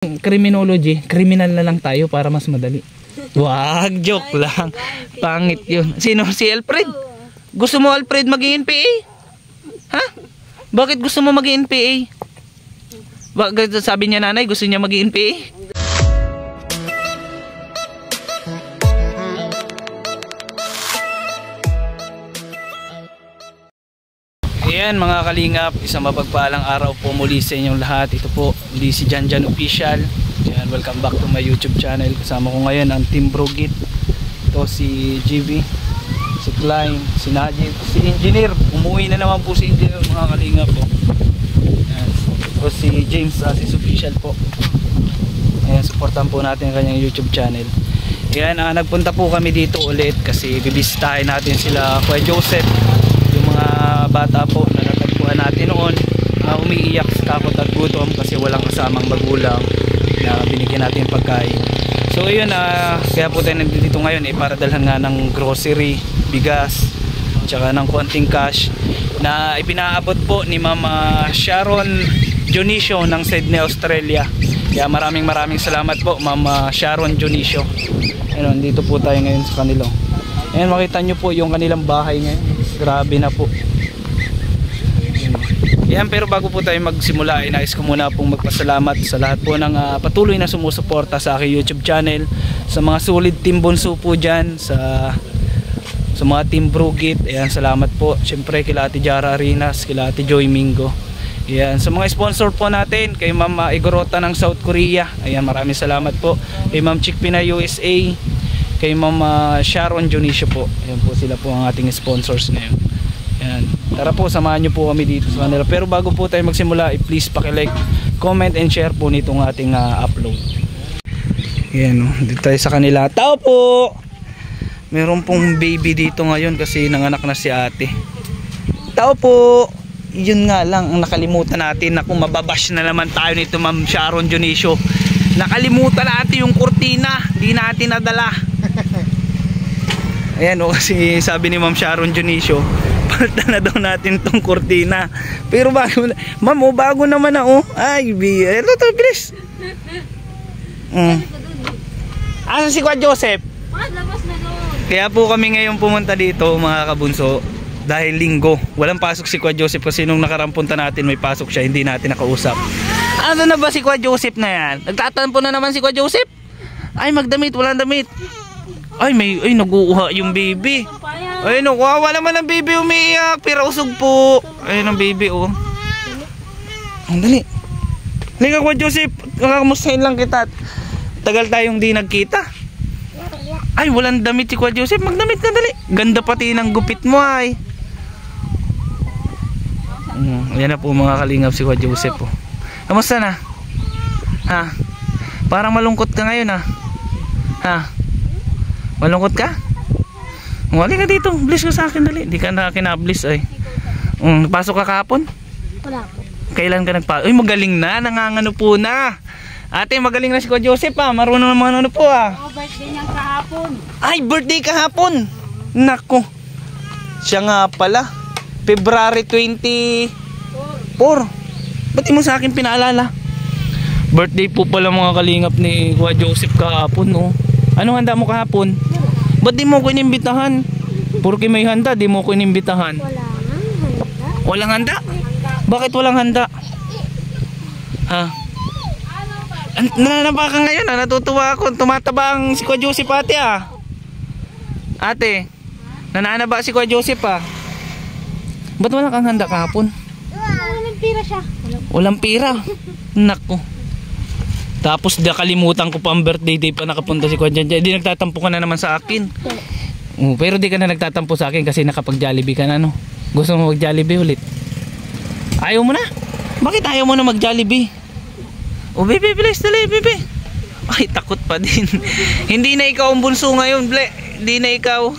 criminology, criminal na lang tayo para mas madali. Wag, joke lang. Pangit yun. Sino? Si Alfred? Gusto mo Alfred maging NPA? Ha? Bakit gusto mo maging NPA? Bakit sabi niya nanay gusto niya maging NPA? Ayan mga kalingap, isang mapagpalang araw po muli sa inyong lahat. Ito po, muli si Janjan Official. Ayan, welcome back to my YouTube channel. Kasama ko ngayon ang Team Brugit. Ito si GB, si Klein, si Najib, si Engineer. Umuwi na naman po si Engineer mga kalingap po. Ayan. Ito si James, si Official po. Ayan, supportan po natin ang kanyang YouTube channel. Ayan, nagpunta po kami dito ulit kasi bibisitahin natin sila Kuya Joseph. Bata po na natagpuan natin noon na umiiyak sa takot at gutom kasi walang kasamang magulang na binigyan natin pagkain. So yun, kaya po tayo nandito ngayon para dalhan nga ng grocery, bigas, tsaka ng konting cash na ipinaabot po ni Ma'am Sharon Junicio ng Sydney, Australia. Kaya maraming salamat po Ma'am Sharon Junicio. Ayun, dito po tayo ngayon sa kanila. Ayan, makita nyo po yung kanilang bahay ngayon. Grabe na po. Yan, pero bago po tayo magsimula ay nais ko muna pong magpasalamat sa lahat po ng patuloy na sumusuporta sa aking YouTube channel, sa mga solid team Bonso po dyan, sa mga team Brugit. Ayan, salamat po syempre kila Ate Jara Arinas, kila Ate Joy Mingo. Ayan, sa mga sponsor po natin, kay Ma'am Igorota ng South Korea. Ayan, maraming salamat po. Kay Ma'am Chick Pina USA, kay Ma'am Sharon Junicio po. Ayan po, sila po ang ating sponsors ngayon. Ayan. Tara po, samahan nyo po kami dito sa kanila. Pero bago po tayo magsimula, please paki-like, comment and share po nitong ating upload. Ayan, dito tayo sa kanila. Tao po! Meron pong baby dito ngayon kasi nanganak na si ate. Tao po! Yun nga lang, ang nakalimutan natin na kung mababash na naman tayo nito Ma'am Sharon Junicio. Nakalimutan natin yung kurtina, di natin nadala. Ayan o, kasi sabi ni Ma'am Sharon Junicio, palitan na daw natin tong kurtina. Pero bago na, Ma'am, bago naman na oh. Ay, ito to, bilis. Asan si Kuya Joseph? Labas na doon. Kaya po kami ngayon pumunta dito mga kabunso, dahil linggo. Walang pasok si Kuya Joseph kasi nung nakarampunta natin may pasok siya, hindi natin nakausap. Ano na ba si Kuya Joseph na yan? Nagtatampo na naman si Kuya Joseph? Ay, magdamit, walang damit. Ay, nag-uuha yung baby. Ay, nakuha naman ang baby umiiyak. Pero usog po. Ay, ang baby oh. Ang dali. Halika Kuya Joseph, kakamustahin lang kita. Tagal tayong di nagkita. Ay, walang damit si Kuya Joseph. Magdamit na dali. Ganda pati ng gupit mo ay. Ayan na po mga kalingap si Kuya Joseph po. Kamusta na? Ha? Parang malungkot ka ngayon ha? Ha? Malungkot ka? Wali ka dito. Bliss ka sa akin dali. Di ka na kinablis ay. Pasok ka kahapon? Wala po. Kailan ka nagpasok? Uy, magaling na. Nangangano po na. Ate, magaling na si Kuya Joseph ha. Marunong naman ano po ha. Birthday niya kahapon. Ay, birthday kahapon. Nako. Siya nga pala. February 24. Ba't di mo sa akin pinaalala? Birthday po pala mga kalingap ni Kuya Joseph kahapon no. Anong handa mo kahapon? Ba't di mo ko inimbitahan? Porque may handa, di mo ko inimbitahan. Walang handa? Bakit walang handa? Ha? Nananaba ka ngayon ha? Natutuwa ako. Tumataba ang si Kuya Joseph ate ha. Ate, nananaba si Kuya Joseph ha. Ba't wala kang handa kahapon? Walang pira siya. Walang pira? Nako. Tapos nakalimutan ko pa ang birthday day pa nakapunta si Kuya Janjan. Di nagtatampo ka na naman sa akin. Pero di ka na nagtatampo sa akin kasi nakapag-Jollibee ka na no. Gusto mo mag-Jollibee ulit? Ayaw mo na? Bakit ayaw mo na mag-Jollibee? Bebe, bilis dali, bebe. Ay, takot pa din. Hindi na ikaw ang bunso ngayon, ble. Hindi na ikaw.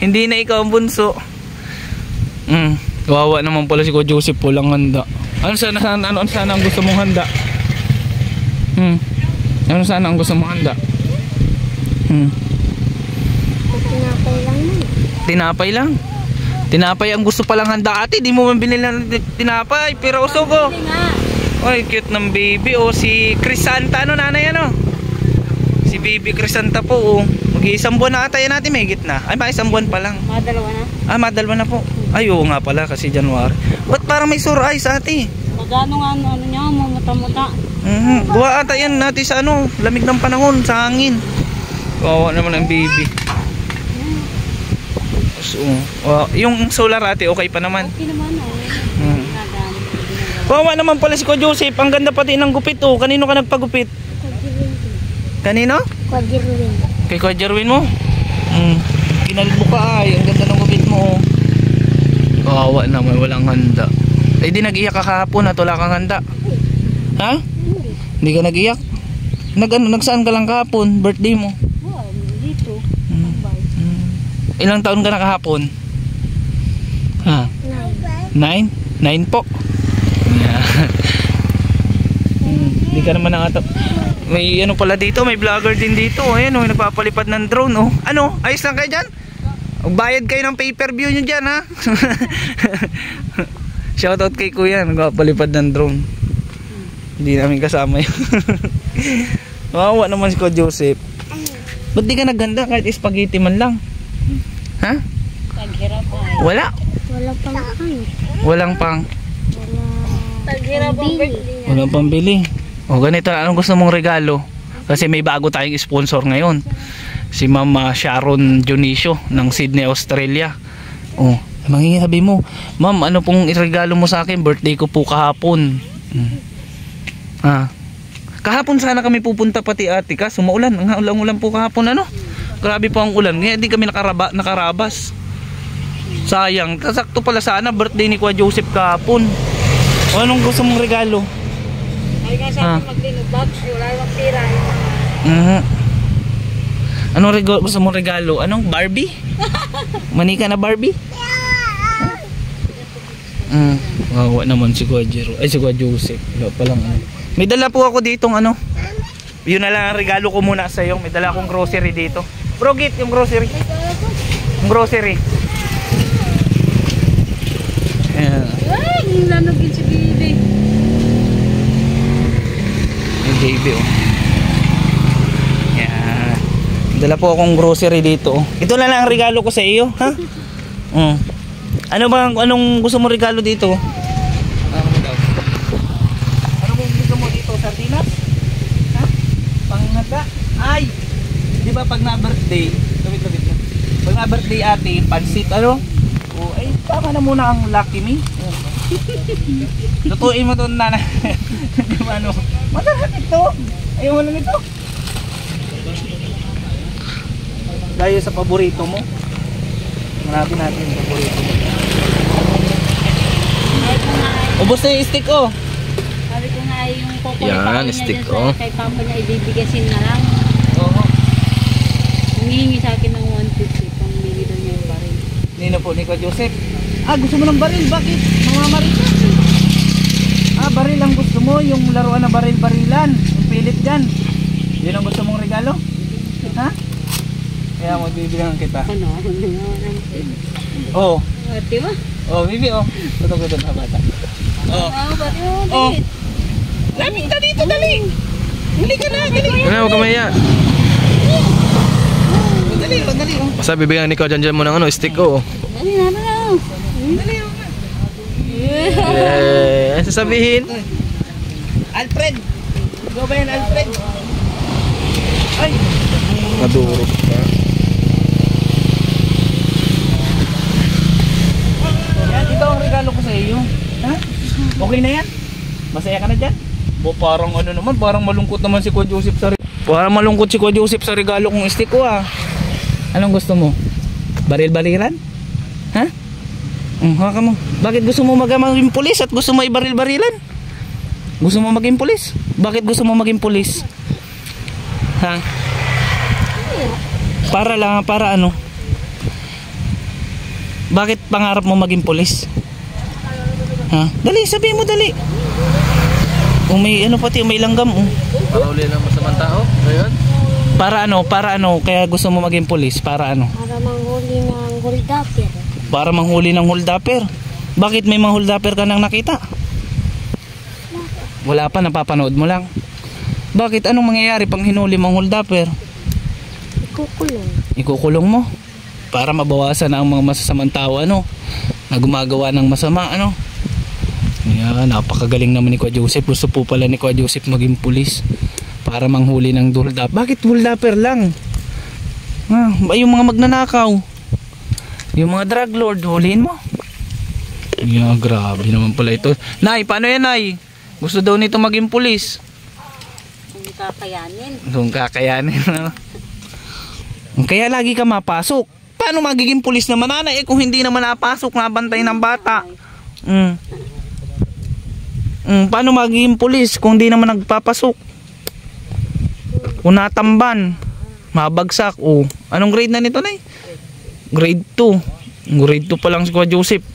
Hindi na ikaw ang bunso. Kawawa naman pala si Kuya Joseph, walang handa. Ano sana ang gusto mong handa? Ano sana ang gusto mong handa? Tinapay lang yun. Tinapay lang? Tinapay ang gusto palang handa ate. Di mo man binili ng tinapay. Pero usog oh. Ay, cute ng baby. Oh, si Crisanta, ano nanay, ano? Si baby Crisanta po, oh. Mag-iisang buwan na ata yan natin, may higit na. Ay, ba, isang buwan pa lang. Madalawa na. Ah, madalwa na po. Ay, oo nga pala, kasi January. Ba't parang may sore eyes, ate? Magano nga ano niya, mamuta-muta. Gawa ata yan natin sa ano, lamig ng panahon, sa hangin. Kawawa naman ang baby. So, yung solar ate, okay pa naman. Okay naman, Kawawa naman pala si Ko Joseph. Ang ganda pati ng gupit, oh. Kanino ka nagpagupit? Kanino? Quadrillion. Kay Ko Jerwin mo? Kinalit mo ka ay. Ang ganda ng gupit mo, oh. Kawawa naman, walang handa. Eh di nag-iyak ka kahapon at wala kang handa. Ha? Hindi ka nag-iyak? Nagsaan ka lang kahapon? Birthday mo? Oh, dito. Ilang taon ka na kahapon? Ha? 9? 9 po. Hindi ka naman nakatap. May ano pala dito, may vlogger din dito. Ayan oh, nagpapalipad ng drone oh. Ano? Ayos lang kayo dyan? Magbayad kayo ng pay-per-view nyo dyan ha. Shoutout kay kuya, nagpapalipad ng drone. Hindi namin kasama yun. Wawa naman si Ko Joseph. Ba't di ka naghanda kahit spaghetti man lang? Ha? Taghirap ay. Wala? Wala pang ano. Walang pang? Taghirap ang birthday. Walang pambili. O ganito, anong gusto mong regalo? Kasi may bago tayong sponsor ngayon. Si Mama Sharon Dionisio ng Sydney, Australia. Oh, mangyayabi mo, ma'am, ano pong iregalo mo sa akin? Birthday ko po kahapon. Kahapon sana kami pupunta pati ate ka, sumaulan. Ang ulan po kahapon, ano? Grabe po ang ulan. Ngayon di kami nakarabas. Sayang, sakto pala sana birthday ni Kuya Joseph kahapon. O anong gusto mong regalo? Ay nga sa akin maglinubag, wala lang pira. Anong gusto mong regalo? Anong Barbie? Manika na Barbie? Wawa naman si Kuya Jero. Ay si Kuya Joseph. Wala palang ano. May dala po ako ditong ano. Yun na lang ang regalo ko muna sa iyo. May dala akong grocery dito. Bro, get yung grocery. Yung grocery. Ayan. Ay, yung lanogin si baby. Yung baby oh. Ayan. Dala po akong grocery dito. Ito na lang ang regalo ko sa iyo, ha? Anong gusto mo regalo dito? Anong gusto mo dito? Sardinas? Ha? Panghanda? Ay! Di ba pag na-birthday, labit-labit na. Pag na-birthday ate, pansit, ano? O, ay, tama na muna ang Lucky Me. Lutuin mo doon na. Di ba ano? Masarap ito. Ayaw mo na nito. Dahil sa paborito mo. Hanapin natin yung paborito mo. Ubus na yung stick oh. Sabi ko nga yung kukulit Yan, stick oh. Kay papa niya ibibigasin na lang. Oo. Humihingi sa akin ng 150 pang bili doon yung baril. Nino po ni Kuya Joseph. Gusto mo ng baril? Bakit? Mamamaril ka. Baril ang gusto mo. Yung laruan na baril-barilan. Yung pilit dyan. Yun ang gusto mong regalo? Ha? Kaya magbibilangan kita. Ano? Oo. Di ba? Oh, bibi oh. Tutok-tutok na bata. Oh. Oh. Lamig ka dito, dali. Dali ka na, dali. Ano, huwag ka maya. Dali, dali oh. Basta bibigyan ni Ikaw dyan mo ng ano, stick ko. Dali na lang. Dali oh. Yeah. Ano sasabihin? Alfred. Ikaw ba yan, Alfred? Ay. Maduro ka. Yan, ito ang regalo ko sa iyo. Ha? Okay na yan? Masaya ka na dyan? Parang ano naman, parang malungkot naman si Kuya Joseph sa parang malungkot si Kuya Joseph sa regalo kong stick ko ah. Anong gusto mo? Baril-barilan? Ha? Haka mo. Bakit gusto mo maging pulis at gusto mo ibaril-barilan? Gusto mo maging pulis? Bakit gusto mo maging pulis? Ha? Para lang, para ano? Bakit pangarap mo maging pulis? Ha? Dali, sabihin mo dali. Kung may ano pati, may langgam oh. Pauli ng masamang tao? Ngayon? Para ano, kaya gusto mo maging pulis? Para ano? Para manghuli ng holdapper. Para manghuli ng holdapper. Bakit may mga holdapper ka nang nakita? Wala pa, napapanood mo lang. Bakit? Anong mangyayari pang hinuli mong hold upper? Ikukulong. Ikukulong mo para mabawasan ang mga masasamang tao na gumagawa ng masama Yan, napakagaling naman ni Kuya Joseph. Gusto po pala ni Kuya Joseph maging pulis para manghuli ng hold up. Bakit hold upper lang? Yung mga magnanakaw, yung mga drug lord, huliin mo. Yeah, grabe naman pala ito. Nay, paano yan, Nay? Gusto daw nito maging pulis. Kung kakayanin. Kung kakayanin. Kaya lagi ka mapasok. Paano magiging pulis naman, nanay? Kung hindi naman napasok, nabantay ng bata. Paano magiging pulis kung hindi naman nagpapasok? Kung natamban, mabagsak. Anong grade na nito, Nay? Grade 2. Grade 2 pa lang si Kuya Joseph.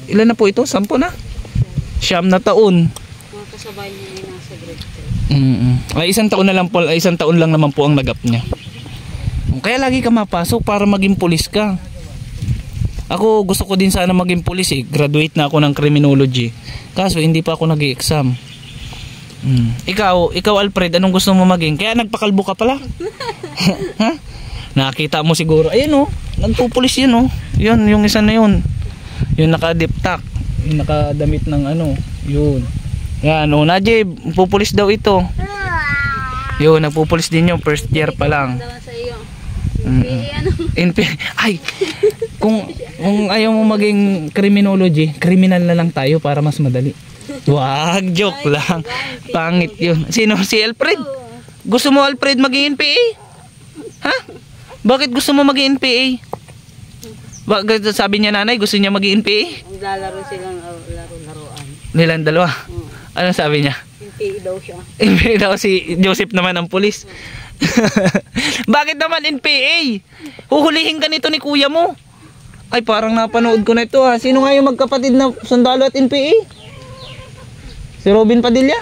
Ilan na po ito? 10 na? 9 na taon. Mga kasabay niya ay nasa grade 3. Ay, isang taon lang naman po ang nagap niya. Kaya lagi ka mapasok para maging pulis ka. Ako gusto ko din sana maging pulis Graduate na ako ng criminology. Kaso hindi pa ako nag-i-exam. Ikaw Alfred, anong gusto mo maging? Kaya nagpakalbo ka pala. Ha? Nakita mo siguro. Ayun nagpupulis yun Yun, yung isa na yun. Yung naka-diptak. Yung nakadamit ng yun. Yan Najib, pupulis daw ito. Yun, nagpupulis din yung first year pa lang. Ay, kung ayaw mo maging criminology, criminal na lang tayo para mas madali. Wag, joke lang. Pangit yun. Sino? Si Alfred? Gusto mo Alfred maging NPA? Ha? Bakit gusto mo maging NPA? Bakit sabi niya nanay gusto niya maging NPA? Lalaro silang laro-laruan. Nilang dalawa? Ano sabi niya? NPA daw siya. NPA daw, si Joseph naman ang pulis. Bakit naman NPA? Huhulihin ka nito ni kuya mo. Ay, parang napanood ko na ito Sino nga yung magkapatid na sundalo at NPA? Si Robin Padilla?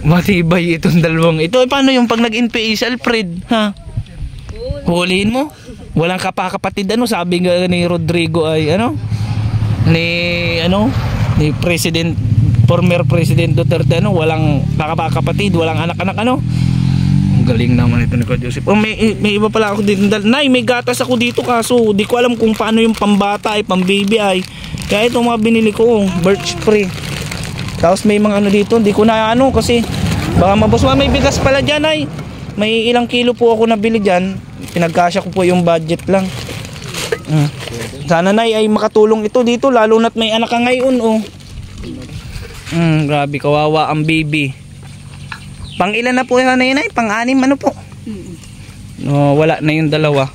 Matibay itong dalawang ito. Paano yung pag nag-NPA si Alfred? Ha? Huhulihin mo? Walang kapakapatid sabi nga ni Rodrigo ay ni President, former President Duterte walang kapakapatid, walang anak-anak Ang galing naman ito ni Kuya Joseph. May iba pala ako dito. Nay, may gatas ako dito kaso di ko alam kung paano yung pambata pambaby Kaya ito mga binili ko, birch free. Tapos may mga dito, di ko na kasi baka mabuswan. May bigas pala dyan may ilang kilo po ako nabili dyan. Pinagkasya ko po yung budget lang. Sana Nay ay makatulong ito dito lalo na't may anak ka ngayon grabe, kawawa ang baby. Pang ilan na po yan Nay? Pang-anim po? Wala na yung dalawa.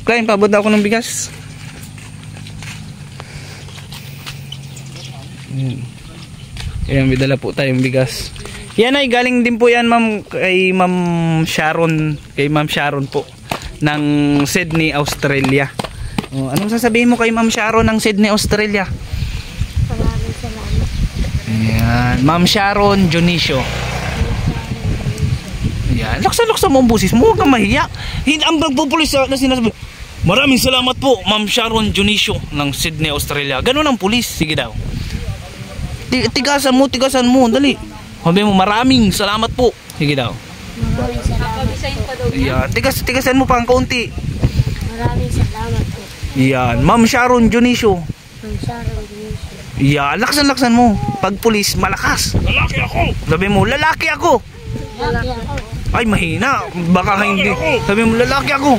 Klein, pabot ako ng bigas. Ayan, may dala po tayong bigas. Yan ay galing din po yan kay Ma'am Sharon po ng Sydney, Australia. Anong sasabihin mo kay Ma'am Sharon ng Sydney, Australia? Maraming salamat. Ayan, Ma'am Sharon Junicio. Ayan, laksa-laksa mo ang busis mo, huwag kang mahiya. Ang pagpupulis na sinasabi, maraming salamat po Ma'am Sharon Junicio ng Sydney, Australia. Ganun ang pulis, sige daw. Tigasan mo, dali. Sabi mo, maraming salamat po. Sige daw. Maraming salamat po. Ayan, tigasan mo pa ang kaunti. Maraming salamat po. Yan, Ma'am Sharon Junicio. Ang Sharon Junicio. Yan, laksan mo. Pag pulis, malakas. Lalaki ako. Sabi mo, lalaki ako. Lalaki ako. Ay, mahina. Baka hindi. Sabi mo, lalaki ako.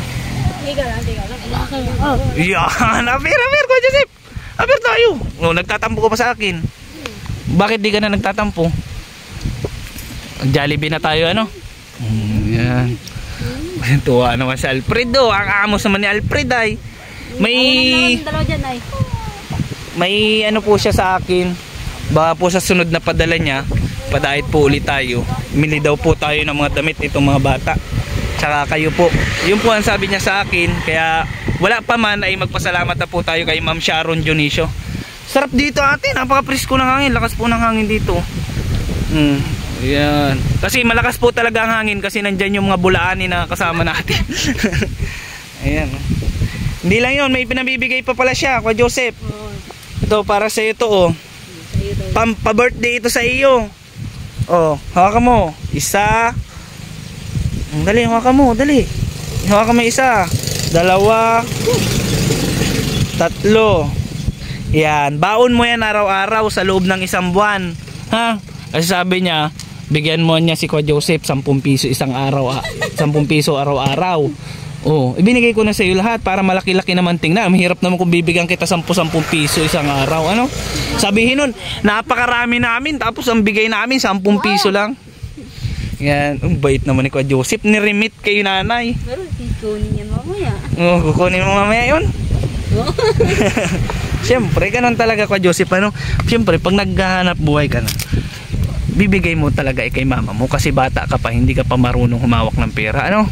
Tiga lang. Lalaki ako. Yan, apir, Kuya Joseph. Apir tayo. Nagtatampo ka pa sa akin. Bakit di ka na nagtatampo? Jollibee na tayo, Yan. Tuwa naman si Alfredo. Ang amos naman ni Alfred may po siya sa akin. Baka po sa sunod na padala niya, padait po ulit tayo. Mili daw po tayo ng mga damit itong mga bata. Tsaka kayo po. Yun po ang sabi niya sa akin. Kaya wala pa man ay magpasalamat na po tayo kay Ma'am Sharon Junicio. Sarap dito ate, napaka-presko ng hangin. Lakas po ng hangin dito. Ayan. Kasi malakas po talaga ang hangin kasi nandyan yung mga bulaani na kasama natin. Ayan. Hindi lang yun, may pinabibigay pa pala siya, Kuya Joseph. Ito para sa iyo to Sa'yo Pa-birthday ito sa iyo. Oh, hawakan mo. Isa. Dali, hawakan mo, dali. Hawakan mo isa. 2. 3. Yan, baon mo yan araw-araw sa loob ng isang buwan. Ha? Kasi sabi niya, bigyan mo niya si Kuya Joseph 10 piso isang araw, 10 piso araw-araw. Oh, ibinigay ko na sa iyo lahat para malaki-laki naman tingnan. Mahirap naman kung bibigyan kita 10 piso isang araw. Ano? Sabihin nun, napakarami namin tapos ang bigay namin 10 piso lang. Yan, ang bait naman ni Kuya Joseph. Ni-remit kay nanay. Pero kukunin yan mamaya. Oh, kukunin mo mamaya yun. Siyempre, ganun talaga Kuya Joseph. Ano? Siyempre, pag naghahanap buhay ka na, bibigay mo talaga kay mama mo kasi bata ka pa, hindi ka pa marunong humawak ng pera. Ano?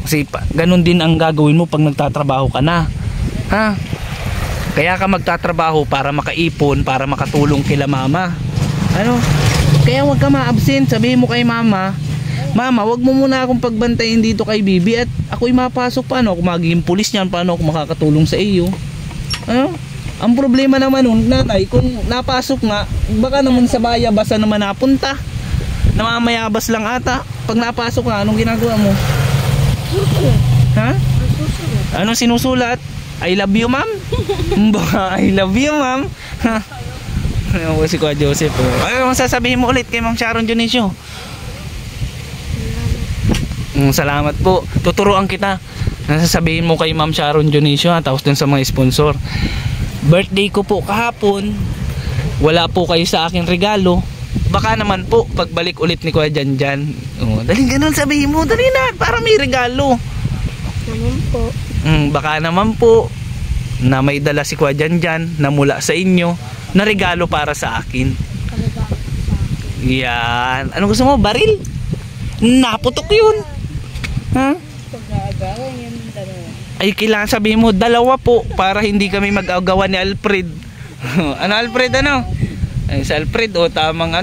Kasi ganun din ang gagawin mo pag nagtatrabaho ka na. Ha? Kaya ka magtatrabaho para makaipon, para makatulong kila mama. Ano? Kaya wag ka ma-absent. Sabihin mo kay mama, Mama, wag mo muna akong pagbantayin dito kay Bibi at ako'y mapasok. Paano ako magiging pulis niyan? Paano ako makakatulong sa iyo? Ano? Ang problema naman nun, nanay, kung napasok nga, baka naman sa basa naman napunta. Namamayabas lang ata. Pag napasok nga, anong ginagawa mo? Ha? Anong sinusulat? I love you, ma'am? Baka I love you, ma'am? Ano si Kuya Joseph? Ano sasabihin mo ulit kay Ma'am Sharon Dionisio? Salamat po. Tuturuan kita. Nasasabihin mo kay Ma'am Sharon Dionisio, tapos dun sa mga sponsor. Birthday ko po kahapon. Wala po kayo sa akin regalo. Baka naman po pagbalik ulit ni Kuya Janjan. Dali ganun sabihin mo, dali na para may regalo. Naman po. Baka naman po na may dala si Kuya Janjan na mula sa inyo na regalo para sa akin. Yan. Ano gusto mo? Baril? Naputok yun. Ha? Ay, kailangan sabihin mo, dalawa po para hindi kami mag-agawan ni Alfred. Ano Alfred, ano? Ay, sa Alfred, tamang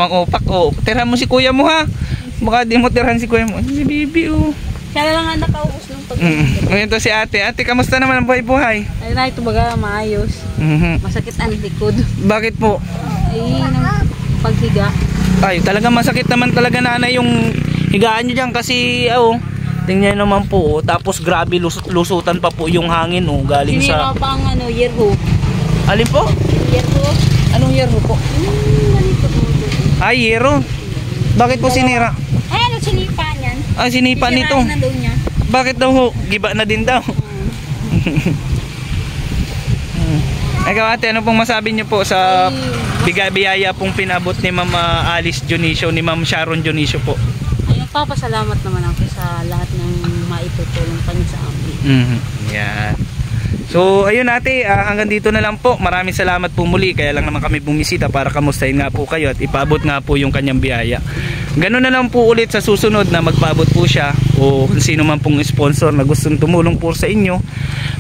upak, tirahan mo si kuya mo, ha? Baka di mo tirahan si kuya mo. Ay, si Bibi, Siya lang ang nakaubos ng pag- Ngayon to si ate. Ate, kamusta naman ang buhay-buhay? Ay na, ito baga maayos. Masakit ang likod. Bakit po? Ay, nang paghiga. Ay, talagang masakit naman talaga nanay yung higaan nyo dyan kasi, tingnan naman po, tapos grabe lusutan pa po yung hangin, galing Sinira sa... pa ang year ho. Alin po? Year ho. Anong yero po? Malikot mo doon. Ay, yero. Bakit po sinira? Ay, ano sinipa niyan? Ay, sinipa nito. Sisirain na daw niya. Bakit daw ho? Giba na din daw. Ikaw ate, ano pong masabi niyo po sa biyaya pong pinabot ni Ma'am Alice Dionisio, ni Ma'am Sharon Dionisio po? Ay, nagpapasalamat naman ako sa lahat ng maitutulong pa niya sa amin. Yan. So ayun ate, hanggang dito na lang po. Maraming salamat po muli. Kaya lang naman kami bumisita para kamustahin nga po kayo at ipaabot nga po yung kanyang biyaya. Ganun na lang po ulit sa susunod na magpaabot po siya o sino man pong sponsor na gustong tumulong po sa inyo.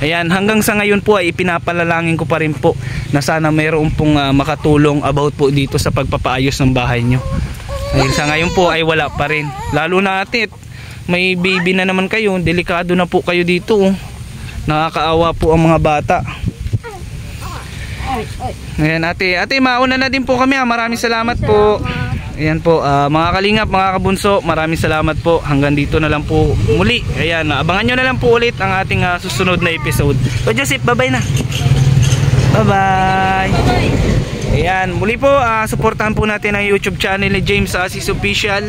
Ayan, hanggang sa ngayon po ay ipinapalalangin ko pa rin po na sana mayroon pong makatulong about po dito sa pagpapaayos ng bahay nyo. Ayun, sa ngayon po ay wala pa rin. Lalo na ate, may baby na naman kayo, delikado na po kayo dito. Nakakaawa po ang mga bata. Ayan ate, mauna na din po kami, maraming salamat po. Ayan po, mga kalingap, mga kabunso, maraming salamat po. Hanggang dito na lang po muli. Ayan, abangan nyo na lang po ulit ang ating susunod na episode. So Joseph, bye bye na. Bye bye. Ayan, muli po, suportahan po natin ang YouTube channel ni James Asis Official,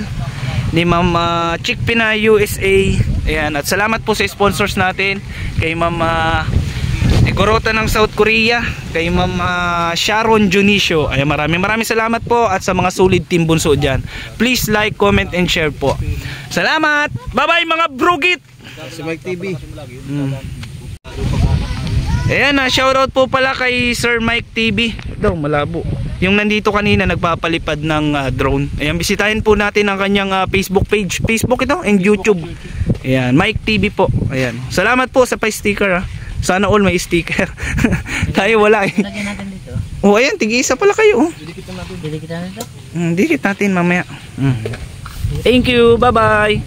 ni Ma'am Chick Pinay USA. Ayan, at salamat po sa sponsors natin, kay Ma'am Gorota ng South Korea, kay Ma'am Sharon Dionisio. Ayan, maraming salamat po at sa mga solid team bunso dyan. Please like, comment, and share po. Salamat! Bye-bye mga brugit! Si Mike TV. Ayan, shoutout po pala kay Sir Mike TV. Daw, malabo. Yung nandito kanina nagpapalipad ng drone. Ayan, bisitahin po natin ang kanyang Facebook page. Facebook ito and YouTube. Ayan, Mike TV po. Ayan. Salamat po sa pa-sticker. Sana all may sticker. Tayo wala eh. Lagyan natin dito. Ayan, tig-isa pala kayo. Didikit natin dito. Dikit natin mamaya. Thank you. Bye-bye.